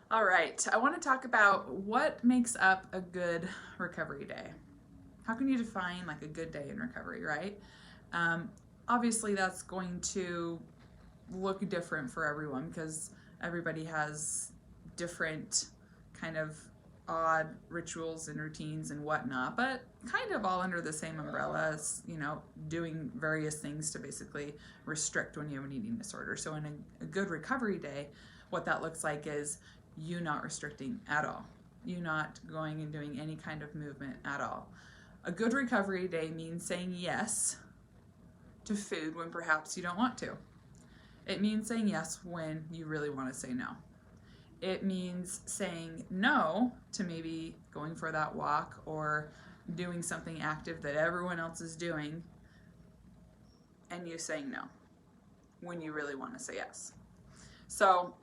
All right, I want to talk about what makes up a good recovery day. How can you define like a good day in recovery, right? Um, Obviously, that's going to look different for everyone because everybody has different kind of odd rituals and routines and whatnot, but kind of all under the same umbrella as, doing various things to basically restrict when you have an eating disorder. So, in a good recovery day, what that looks like is you not restricting at all, you not going and doing any kind of movement at all. A good recovery day means saying yes to food when perhaps you don't want to. It means saying yes when you really want to say no. It means saying no to maybe going for that walk or doing something active that everyone else is doing and you saying no when you really want to say yes. So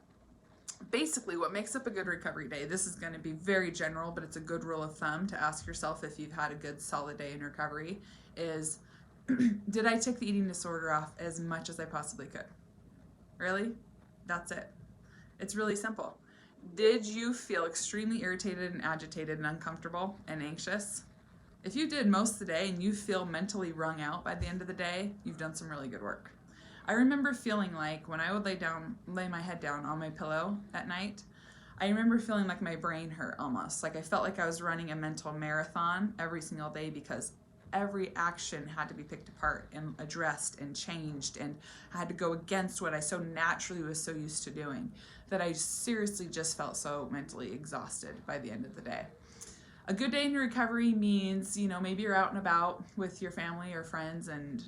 basically, what makes up a good recovery day, this is going to be very general, but it's a good rule of thumb to ask yourself if you've had a good solid day in recovery, is did I take the eating disorder off as much as I possibly could? Really? That's it. It's really simple. Did you feel extremely irritated and agitated and uncomfortable and anxious? If you did most of the day and you feel mentally wrung out by the end of the day, you've done some really good work. I remember feeling like when I would lay my head down on my pillow at night, I remember feeling like my brain hurt almost. Like I felt like I was running a mental marathon every single day because every action had to be picked apart and addressed and changed, and I had to go against what I so naturally was so used to doing that I seriously just felt so mentally exhausted by the end of the day. A good day in recovery means, maybe you're out and about with your family or friends and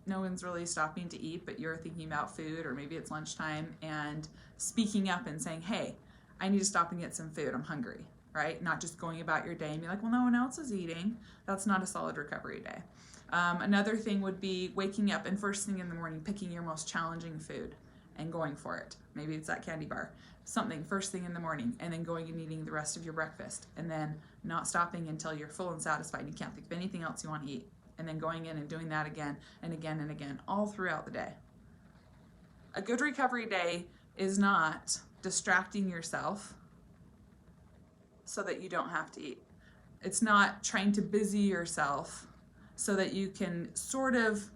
no one's really stopping to eat, but you're thinking about food, or maybe it's lunchtime, and speaking up and saying, hey, I need to stop and get some food. I'm hungry, right? Not just going about your day and be like, well, no one else is eating. That's not a solid recovery day. Another thing would be waking up and first thing in the morning, picking your most challenging food and going for it. Maybe it's that candy bar, something first thing in the morning, and then going and eating the rest of your breakfast, and then not stopping until you're full and satisfied. You can't think of anything else you want to eat, and then going in and doing that again and again and again, all throughout the day. A good recovery day is not distracting yourself so that you don't have to eat. It's not trying to busy yourself so that you can sort of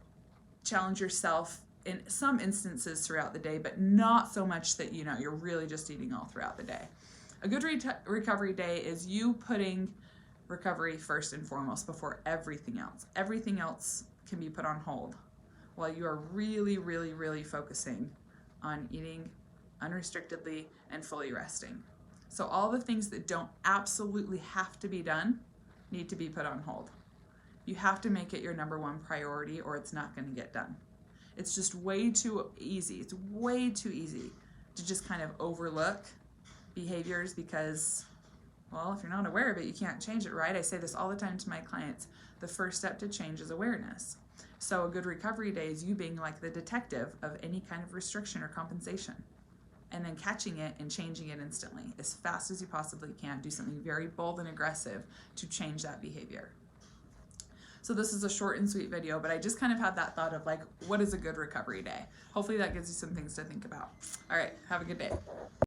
challenge yourself in some instances throughout the day, but not so much that you're really just eating all throughout the day. A good recovery day is you putting recovery first and foremost before everything else. Everything else can be put on hold while you are really, really, really focusing on eating unrestrictedly and fully resting. So all the things that don't absolutely have to be done need to be put on hold. You have to make it your number one priority or it's not going to get done. It's just way too easy. It's way too easy to just kind of overlook behaviors because, well, if you're not aware of it, you can't change it, right? I say this all the time to my clients. The first step to change is awareness. So a good recovery day is you being like the detective of any kind of restriction or compensation, and then catching it and changing it instantly as fast as you possibly can. Do something very bold and aggressive to change that behavior. So this is a short and sweet video, but I just kind of had that thought of like, what is a good recovery day? Hopefully that gives you some things to think about. All right, have a good day.